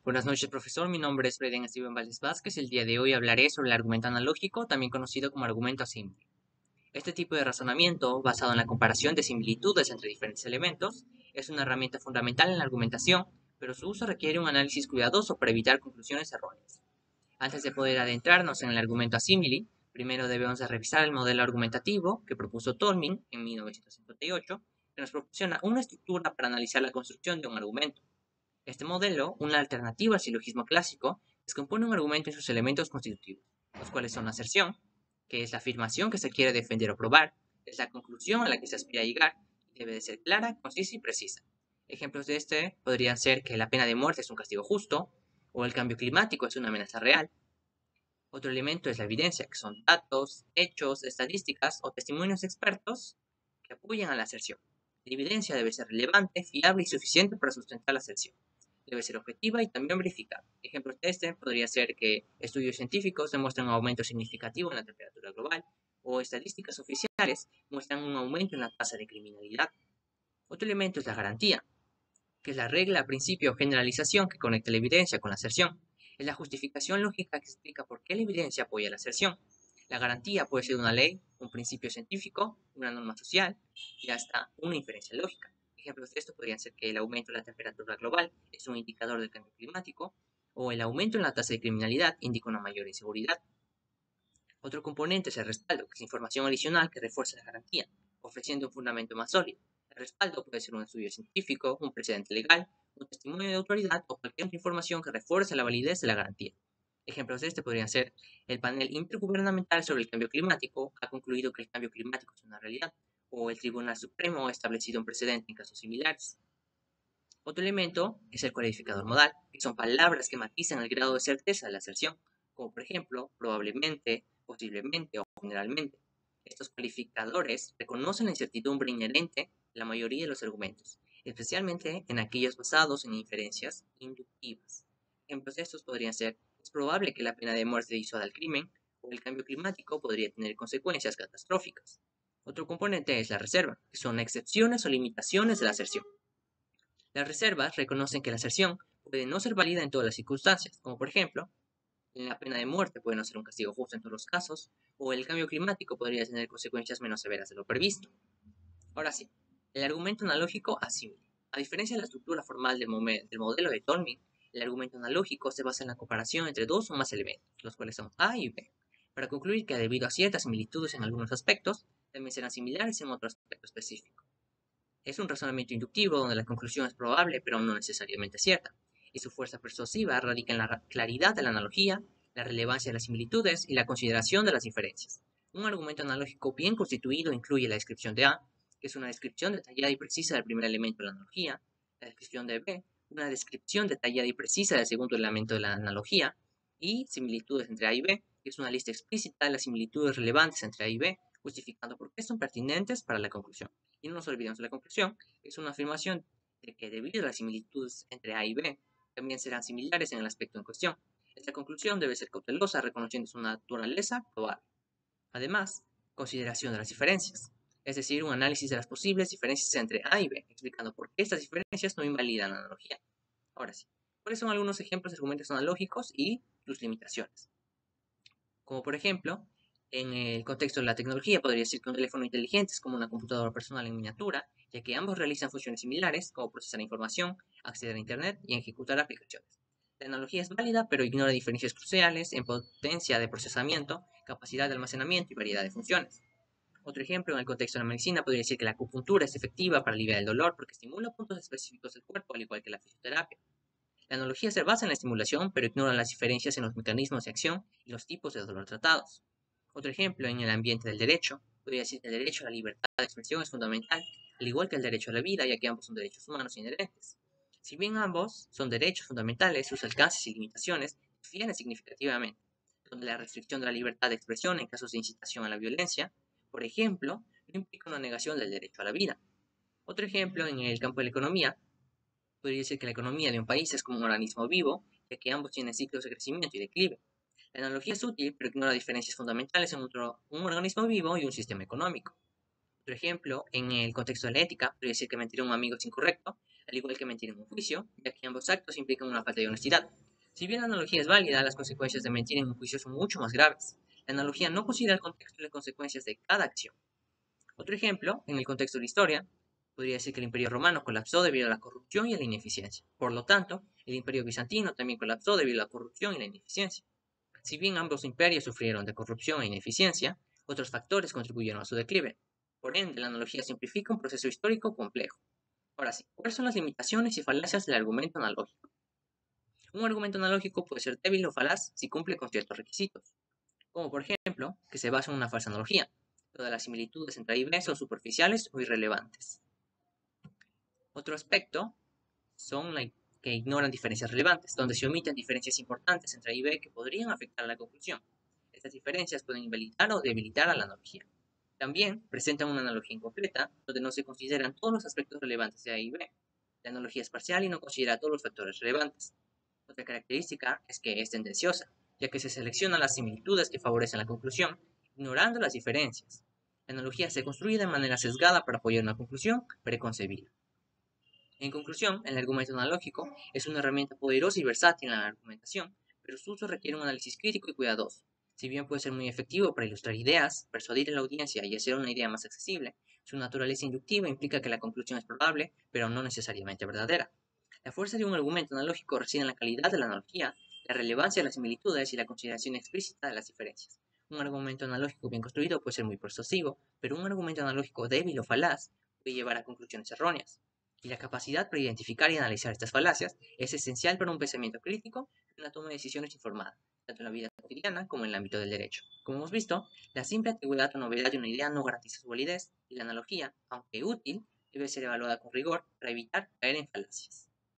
Buenas noches, profesor. Mi nombre es Breden Steven Valdés Vázquez. El día de hoy hablaré sobre el argumento analógico, también conocido como argumento asímil. Este tipo de razonamiento, basado en la comparación de similitudes entre diferentes elementos, es una herramienta fundamental en la argumentación, pero su uso requiere un análisis cuidadoso para evitar conclusiones erróneas. Antes de poder adentrarnos en el argumento asímil, primero debemos de revisar el modelo argumentativo que propuso Tolmin en 1958, que nos proporciona una estructura para analizar la construcción de un argumento. Este modelo, una alternativa al silogismo clásico, descompone un argumento en sus elementos constitutivos, los cuales son la aserción, que es la afirmación que se quiere defender o probar, es la conclusión a la que se aspira a llegar, y debe de ser clara, concisa y precisa. Ejemplos de este podrían ser que la pena de muerte es un castigo justo, o el cambio climático es una amenaza real. Otro elemento es la evidencia, que son datos, hechos, estadísticas o testimonios expertos que apoyan a la aserción. La evidencia debe ser relevante, fiable y suficiente para sustentar la aserción. Debe ser objetiva y también verificable. Ejemplos de este podría ser que estudios científicos demuestran un aumento significativo en la temperatura global o estadísticas oficiales muestran un aumento en la tasa de criminalidad. Otro elemento es la garantía, que es la regla, principio o generalización que conecta la evidencia con la aserción. Es la justificación lógica que explica por qué la evidencia apoya la aserción. La garantía puede ser una ley, un principio científico, una norma social y hasta una inferencia lógica. Ejemplos de esto podrían ser que el aumento de la temperatura global es un indicador del cambio climático o el aumento en la tasa de criminalidad indica una mayor inseguridad. Otro componente es el respaldo, que es información adicional que refuerza la garantía, ofreciendo un fundamento más sólido. El respaldo puede ser un estudio científico, un precedente legal, un testimonio de autoridad o cualquier otra información que refuerce la validez de la garantía. Ejemplos de este podrían ser el panel intergubernamental sobre el cambio climático ha concluido que el cambio climático es una realidad, o el Tribunal Supremo ha establecido un precedente en casos similares. Otro elemento es el cualificador modal, que son palabras que matizan el grado de certeza de la aserción, como por ejemplo, probablemente, posiblemente o generalmente. Estos cualificadores reconocen la incertidumbre inherente en la mayoría de los argumentos, especialmente en aquellos basados en inferencias inductivas. Ejemplos de estos podrían ser: es probable que la pena de muerte disuada el crimen, o el cambio climático podría tener consecuencias catastróficas. Otro componente es la reserva, que son excepciones o limitaciones de la aserción. Las reservas reconocen que la aserción puede no ser válida en todas las circunstancias, como por ejemplo, la pena de muerte puede no ser un castigo justo en todos los casos, o el cambio climático podría tener consecuencias menos severas de lo previsto. Ahora sí, el argumento analógico asímil. A diferencia de la estructura formal del modelo de Tolmin, el argumento analógico se basa en la comparación entre dos o más elementos, los cuales son A y B, para concluir que debido a ciertas similitudes en algunos aspectos, también serán similares en otro aspecto específico. Es un razonamiento inductivo donde la conclusión es probable pero no necesariamente cierta, y su fuerza persuasiva radica en la claridad de la analogía, la relevancia de las similitudes y la consideración de las diferencias. Un argumento analógico bien constituido incluye la descripción de A, que es una descripción detallada y precisa del primer elemento de la analogía, la descripción de B, una descripción detallada y precisa del segundo elemento de la analogía, y similitudes entre A y B, que es una lista explícita de las similitudes relevantes entre A y B, justificando por qué son pertinentes para la conclusión. Y no nos olvidemos de la conclusión, es una afirmación de que debido a las similitudes entre A y B, también serán similares en el aspecto en cuestión. Esta conclusión debe ser cautelosa, reconociendo su naturaleza probable. Además, consideración de las diferencias, es decir, un análisis de las posibles diferencias entre A y B, explicando por qué estas diferencias no invalidan la analogía. Ahora sí, ¿cuáles son algunos ejemplos de argumentos analógicos y sus limitaciones? Como por ejemplo, en el contexto de la tecnología podría decir que un teléfono inteligente es como una computadora personal en miniatura, ya que ambos realizan funciones similares como procesar información, acceder a Internet y ejecutar aplicaciones. La analogía es válida, pero ignora diferencias cruciales en potencia de procesamiento, capacidad de almacenamiento y variedad de funciones. Otro ejemplo, en el contexto de la medicina, podría decir que la acupuntura es efectiva para aliviar el dolor porque estimula puntos específicos del cuerpo, al igual que la fisioterapia. La analogía se basa en la estimulación, pero ignora las diferencias en los mecanismos de acción y los tipos de dolor tratados. Otro ejemplo, en el ambiente del derecho, podría decir que el derecho a la libertad de expresión es fundamental, al igual que el derecho a la vida, ya que ambos son derechos humanos inherentes. Si bien ambos son derechos fundamentales, sus alcances y limitaciones difieren significativamente, donde la restricción de la libertad de expresión en casos de incitación a la violencia, por ejemplo, no implica una negación del derecho a la vida. Otro ejemplo, en el campo de la economía, podría decir que la economía de un país es como un organismo vivo, ya que ambos tienen ciclos de crecimiento y declive. La analogía es útil, pero ignora diferencias fundamentales entre un organismo vivo y un sistema económico. Otro ejemplo, en el contexto de la ética, podría decir que mentir a un amigo es incorrecto, al igual que mentir en un juicio, ya que ambos actos implican una falta de honestidad. Si bien la analogía es válida, las consecuencias de mentir en un juicio son mucho más graves. La analogía no considera el contexto y las consecuencias de cada acción. Otro ejemplo, en el contexto de la historia, podría decir que el Imperio Romano colapsó debido a la corrupción y a la ineficiencia. Por lo tanto, el Imperio Bizantino también colapsó debido a la corrupción y la ineficiencia. Si bien ambos imperios sufrieron de corrupción e ineficiencia, otros factores contribuyeron a su declive. Por ende, la analogía simplifica un proceso histórico complejo. Ahora sí, ¿cuáles son las limitaciones y falacias del argumento analógico? Un argumento analógico puede ser débil o falaz si cumple con ciertos requisitos, como por ejemplo, que se basa en una falsa analogía. Todas las similitudes entre A y B son superficiales o irrelevantes. Otro aspecto son que ignoran diferencias relevantes, donde se omiten diferencias importantes entre A y B que podrían afectar a la conclusión. Estas diferencias pueden invalidar o debilitar a la analogía. También presentan una analogía incompleta, donde no se consideran todos los aspectos relevantes de A y B. La analogía es parcial y no considera todos los factores relevantes. Otra característica es que es tendenciosa, ya que se seleccionan las similitudes que favorecen la conclusión, ignorando las diferencias. La analogía se construye de manera sesgada para apoyar una conclusión preconcebida. En conclusión, el argumento analógico es una herramienta poderosa y versátil en la argumentación, pero su uso requiere un análisis crítico y cuidadoso. Si bien puede ser muy efectivo para ilustrar ideas, persuadir a la audiencia y hacer una idea más accesible, su naturaleza inductiva implica que la conclusión es probable, pero no necesariamente verdadera. La fuerza de un argumento analógico reside en la calidad de la analogía, la relevancia de las similitudes y la consideración explícita de las diferencias. Un argumento analógico bien construido puede ser muy persuasivo, pero un argumento analógico débil o falaz puede llevar a conclusiones erróneas. Y la capacidad para identificar y analizar estas falacias es esencial para un pensamiento crítico y una toma de decisiones informada, tanto en la vida cotidiana como en el ámbito del derecho. Como hemos visto, la simple antigüedad o novedad de una idea no garantiza su validez, y la analogía, aunque útil, debe ser evaluada con rigor para evitar caer en falacias.